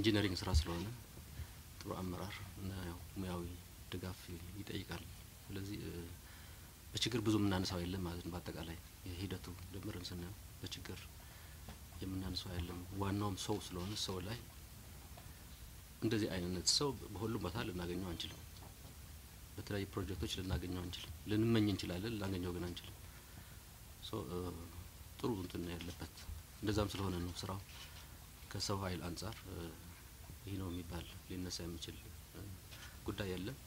የኢንጂነሪንግ ስራ ስለሆነ ጥሩ አመራር እና ያው ሙያዊ ድጋፍ ይጠይቃል። ስለዚህ በችግር ብዙ ምናነሳው የለም ማለት ነው። በአጠቃላይ የሂደቱ ድምርን ስናየው በችግር የምናነሳው የለም። ዋናውም ሰው ስለሆነ ሰው ላይ እንደዚህ አይነት ሰው በሁሉም ቦታ ልናገኘው አንችልም። በተለያዩ ፕሮጀክቶች ልናገኘው አንችልም። ልንመኝ እንችላለን ልናገኘው ግን አንችልም። ጥሩ እንትን ያለበት እንደዛም ስለሆነ ነው ስራው ከሰው ኃይል አንፃር ይሄ ነው የሚባል ሊነሳ የሚችል ጉዳይ የለም።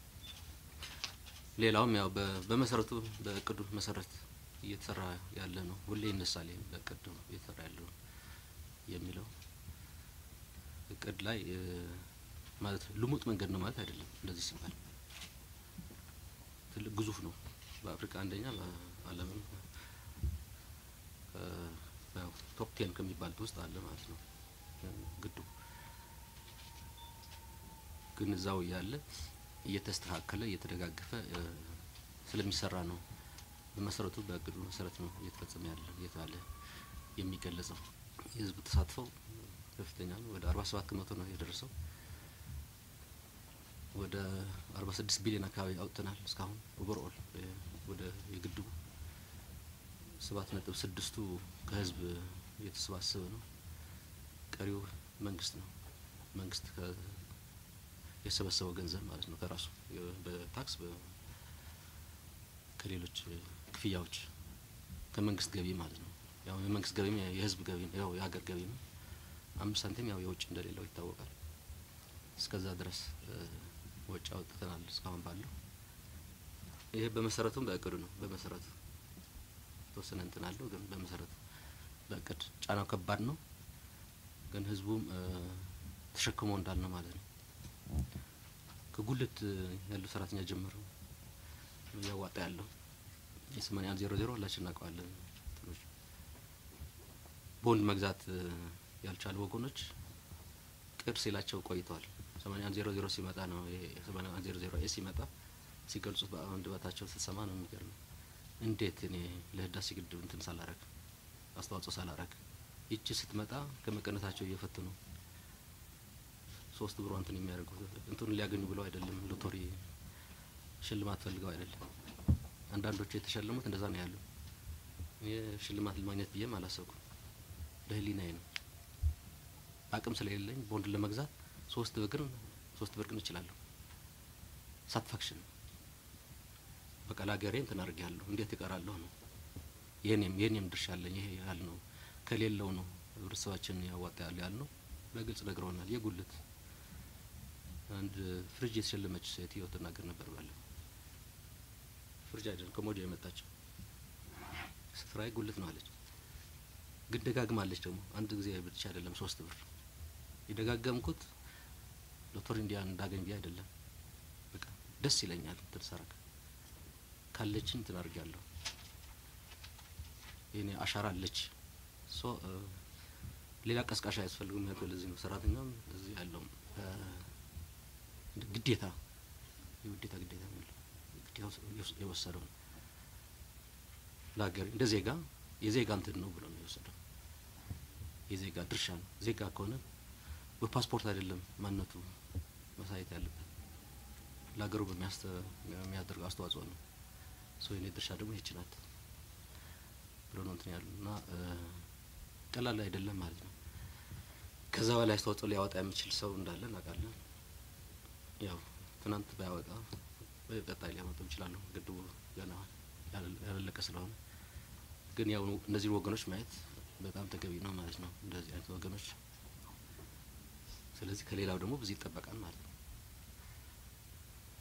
ሌላውም ያው በመሰረቱ በእቅዱ መሰረት እየተሰራ ያለ ነው። ሁሌ ይነሳል በእቅዱ እየተሰራ ያለው የሚለው እቅድ ላይ ማለት ልሙጥ መንገድ ነው ማለት አይደለም። እንደዚህ ሲባል ትልቅ ግዙፍ ነው። በአፍሪካ አንደኛ በዓለም ቶፕ 10 ከሚባሉት ውስጥ አለ ማለት ነው ግድቡ። ግን እዛው ያለ እየተስተካከለ እየተደጋገፈ ስለሚሰራ ነው። በመሰረቱ በእቅዱ መሰረት ነው እየተፈጸመ ያለ እየተባለ የሚገለጸው። የህዝብ ተሳትፎ ከፍተኛ ነው። ወደ 47% ነው የደረሰው። ወደ 46 ቢሊዮን አካባቢ አውጥተናል እስካሁን ኦቨርኦል ወደ የግድቡ 7.6ቱ ከህዝብ የተሰባሰበ ነው። ቀሪው መንግስት ነው። መንግስት የሰበሰበው ገንዘብ ማለት ነው ከራሱ በታክስ ከሌሎች ክፍያዎች ከመንግስት ገቢ ማለት ነው። ያው የመንግስት ገቢ የህዝብ ገቢ ነው። ያው የሀገር ገቢ ነው። 5 ሳንቲም ያው የውጭ እንደሌለው ይታወቃል። እስከዛ ድረስ ወጪ አውጥተናል እስካሁን ባለው። ይሄ በመሰረቱም በእቅዱ ነው። በመሰረቱ ተወሰነ እንትን አለው ግን በመሰረቱ በእቅድ ጫናው ከባድ ነው። ግን ህዝቡም ተሸክሞ እንዳልነው ማለት ነው። ከጉልት ያለው ሰራተኛ ጀምሮ ያዋጣ ያለው የ8100 ሁላችን እናውቀዋለን። እንትኖች ቦንድ መግዛት ያልቻሉ ወገኖች ቅር ሲላቸው ቆይተዋል። 8100 ሲመጣ ነው የ8100 ሲመጣ ሲገልጹት በአንድ ባታቸው ተሰማ ነው የሚገርመው። እንዴት እኔ ለህዳሴ ግድብ እንትን ሳላረግ አስተዋጽኦ ሳላረግ ይቺ ስትመጣ ከመቀነታቸው እየፈተኑ 3 ብር እንትን የሚያደርጉት እንትን ሊያገኙ ብለው አይደለም ሎተሪ ሽልማት ፈልገው አይደለም። አንዳንዶቹ የተሸለሙት እንደዛ ነው ያለው። ሽልማት ለማግኘት ብዬም አላሰብኩም። ለህሊናዬ ነው። አቅም ስለሌለኝ ቦንድ ለመግዛት 3 ብር ግን እችላለሁ። ሳትፋክሽን በቃ ለሀገሬ እንትን አድርጌያለሁ እንዴት ይቀራለሁ ነው። የኔም ድርሻ አለኝ ይሄ ያህል ነው። ከሌለው ነው ህብረተሰባችን ያዋጣ ያለው በግልጽ ነግረውናል። የጉልት አንድ ፍሪጅ የተሸለመች ሴትዮ ተናገር ነበር ባለው። ፍሪጅ አይደለም ከሞጆ የመጣችው ስፍራዬ ጉልት ነው አለች። ግን ደጋግማለች ደግሞ አንድ ጊዜ ብቻ አይደለም 3 ብር ይደጋገምኩት ሎተሪ እንዳገኝ ቢያ አይደለም። በቃ ደስ ይለኛል ተሰራከ ካለችን እንትን አድርጋለሁ። የኔ አሻራ አለች። ሌላ ቀስቃሽ አያስፈልግም ያለው ለዚህ ነው። ሰራተኛም እዚህ ያለው ግዴታ ነው ግዴታው የወሰደው ለሀገር እንደ ዜጋ የዜጋ እንትን ነው ብሎ ነው የወሰደው። የዜጋ ድርሻ ነው። ዜጋ ከሆነ በፓስፖርት አይደለም ማንነቱ ማሳየት ያለበት ለሀገሩ በሚያደርገው አስተዋጽኦ ነው። የኔ ድርሻ ደግሞ ይህች ናት ብሎ ነው እንትን ያሉና ቀላል አይደለም ማለት ነው። ከዛ በላይ አስተዋጽኦ ሊያወጣ የሚችል ሰው እንዳለ እናውቃለን። ያው ትናንት ባያወጣ በቀጣይ ሊያመጡ ይችላሉ። ግድቡ ገና ያላለቀ ስለሆነ ግን ያው እነዚህ ወገኖች ማየት በጣም ተገቢ ነው ማለት ነው። እንደዚህ አይነት ወገኖች ስለዚህ ከሌላው ደግሞ ብዙ ይጠበቃል ማለት ነው።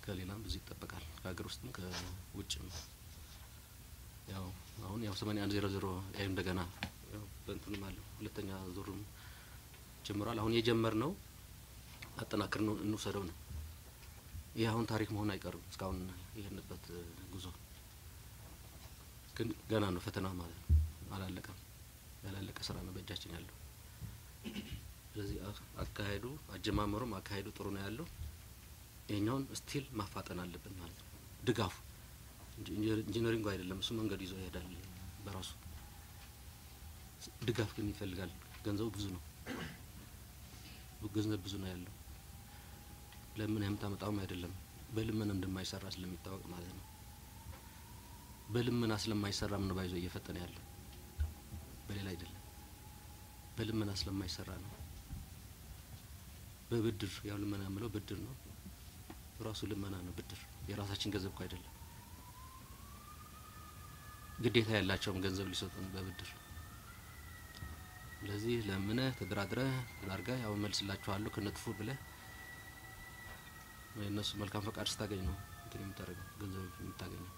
ከሌላም ብዙ ይጠበቃል ከሀገር ውስጥም ከውጭም። ያው አሁን ያው 8100 እንደገና ያው በእንቱንም አለው ሁለተኛ ዙርም ጀምሯል። አሁን የጀመርነው አጠናክረን እንውሰደው ነው። ይሄ አሁን ታሪክ መሆን አይቀርም። እስካሁን ይሄንበት ጉዞ ግን ገና ነው ፈተና ማለት ነው። አላለቀም። ያላለቀ ስራ ነው በእጃችን ያለው። ስለዚህ አካሄዱ አጀማመሩም አካሄዱ ጥሩ ነው ያለው። ይሄኛውን ስቲል ማፋጠን አለብን ማለት ነው። ድጋፉ ኢንጂነሪንግ አይደለም እሱ መንገድ ይዞ ይሄዳል በራሱ። ድጋፍ ግን ይፈልጋል። ገንዘቡ ብዙ ነው። ገንዘብ ብዙ ነው ያለው። ለምን የምታመጣውም አይደለም በልመና እንደማይሰራ ስለሚታወቅ ማለት ነው። በልመና ስለማይሰራ ምን ባይዞ እየፈጠነ ያለ በሌላ አይደለም። በልመና ስለማይሰራ ነው። በብድር ያው ልመና ምለው ብድር ነው። ራሱ ልመና ነው ብድር የራሳችን ገንዘብ እኮ አይደለም። ግዴታ ያላቸውም ገንዘብ ሊሰጡን በብድር። ስለዚህ ለምነህ ተደራድረህ ላርጋ ያው መልስላችኋለሁ ከነጥፉ ብለህ እነሱ መልካም ፈቃድ ስታገኝ ነው እንትን የምታደርገው ገንዘብ የምታገኘው።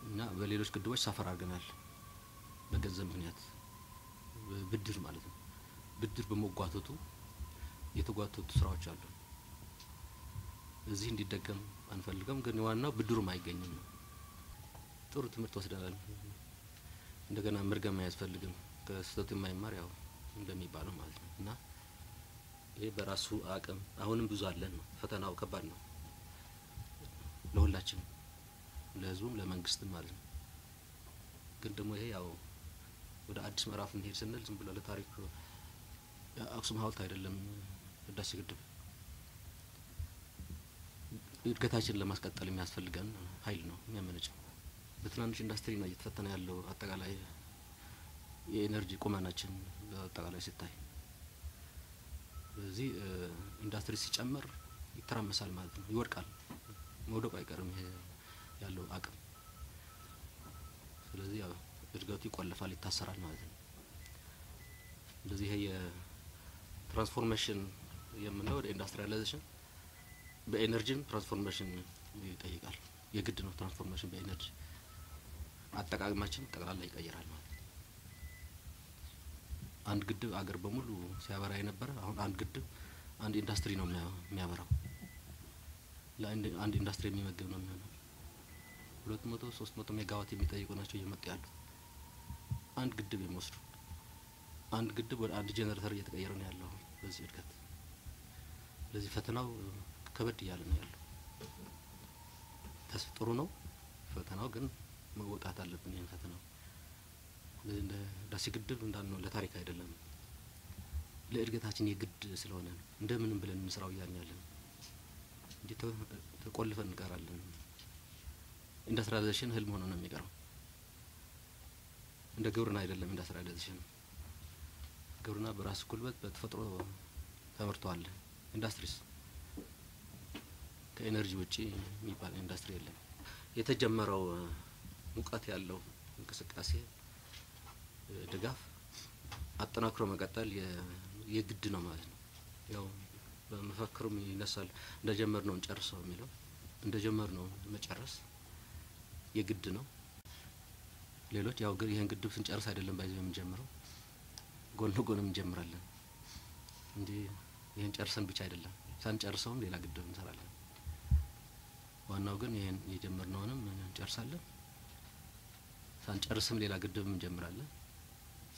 እና በሌሎች ግድቦች ሰፈር አድርገናል በገንዘብ ምክንያት ብድር ማለት ነው። ብድር በመጓተቱ የተጓተቱ ስራዎች አሉ። እዚህ እንዲደገም አንፈልግም ግን ዋናው ብድሩም አይገኝም ነው። ጥሩ ትምህርት ወስደናል። እንደገና መርገም አያስፈልግም ከስተቱ የማይማር ያው እንደሚባለው ማለት ነው። እና ይሄ በራሱ አቅም አሁንም ብዙ አለን ነው። ፈተናው ከባድ ነው ለሁላችንም ለህዝቡም ለመንግስትም ማለት ነው። ግን ደግሞ ይሄ ያው ወደ አዲስ ምዕራፍ እንሄድ ስንል ዝም ብሎ ለታሪክ አክሱም ሐውልት አይደለም ህዳሴ ግድብ እድገታችንን ለማስቀጠል የሚያስፈልገን ኃይል ነው የሚያመነጨው። በትናንሽ ኢንዱስትሪ ነው እየተፈተነ ያለው አጠቃላይ የኤነርጂ ቁመናችን በአጠቃላይ ሲታይ። በዚህ ኢንዱስትሪ ሲጨመር ይተራመሳል ማለት ነው ይወድቃል መውደቁ አይቀርም ይሄ ያለው አቅም። ስለዚህ ያው እድገቱ ይቆልፋል ይታሰራል ማለት ነው። ስለዚህ ይሄ የትራንስፎርሜሽን የምንለው ወደ ኢንዱስትሪያላይዜሽን በኤነርጂም ትራንስፎርሜሽን ይጠይቃል። የግድ ነው ትራንስፎርሜሽን በኤነርጂ አጠቃቀማችን ጠቅላላ ይቀየራል ማለት ነው። አንድ ግድብ አገር በሙሉ ሲያበራ የነበረ አሁን አንድ ግድብ አንድ ኢንዱስትሪ ነው የሚያበራው። ለአንድ ኢንዱስትሪ የሚመግብ ነው የሚሆነው። 200 300 ሜጋዋት የሚጠይቁ ናቸው እየመጡ ያሉ አንድ ግድብ የሚወስዱ። አንድ ግድብ ወደ አንድ ጄኔሬተር እየተቀየረ ነው ያለው በዚህ እድገት። ለዚህ ፈተናው ከበድ እያለ ነው ያለው። ተስፋ ጥሩ ነው ፈተናው ግን መወጣት አለብን ይሄን ፈተናው። ለዚህ እንደ ህዳሴ ግድብ እንዳልነው ለታሪክ አይደለም ለእድገታችን የግድ ስለሆነ ነው። እንደምንም ብለን እንስራው እያልን እንዴ ተቆልፈን እንቀራለን። ኢንዱስትሪያላይዜሽን ህልም ሆኖ ነው የሚቀረው። እንደ ግብርና አይደለም ኢንዱስትሪያላይዜሽን። ግብርና በራሱ ጉልበት በተፈጥሮ ተመርቷል። ኢንዱስትሪስ ከኤነርጂ ውጪ የሚባል ኢንዱስትሪ የለም። የተጀመረው ሙቀት ያለው እንቅስቃሴ ድጋፍ አጠናክሮ መቀጠል የግድ ነው ማለት ነው። ያው በመፈክሩም ይነሳል እንደጀመርነው እንጨርሰው የሚለው እንደጀመርነው መጨረስ የግድ ነው። ሌሎች ያው ግን ይሄን ግድብ ስንጨርስ አይደለም ባይዘው የምንጀምረው ጎን ለጎንም እንጀምራለን እንጂ ይሄን ጨርሰን ብቻ አይደለም ሳንጨርሰውም ሌላ ግድብ እንሰራለን። ዋናው ግን ይሄን የጀመርነውንም እንጨርሳለን ሳንጨርስም ሌላ ግድብ እንጀምራለን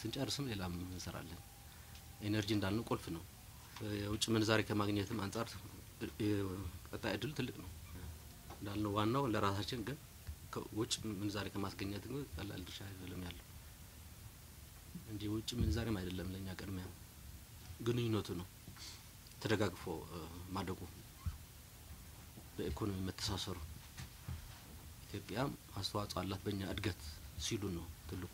ስንጨርስም ሌላም እንሰራለን። ኤነርጂ እንዳልነው ቁልፍ ነው። የውጭ ምንዛሬ ከማግኘትም አንፃር ቀጣይ እድል ትልቅ ነው እንዳልነው ዋናው ለራሳችን ግን ውጭ ምንዛሬ ከማስገኘት ግን ቀላል ድርሻ አይደለም ያለው እንጂ ውጭ ምንዛሬም አይደለም ለኛ ቅድሚያ ግንኙነቱ ነው ተደጋግፎ ማደጉ በኢኮኖሚ መተሳሰሩ ኢትዮጵያም አስተዋጽኦ አላት በእኛ እድገት ሲሉ ነው ትልቁ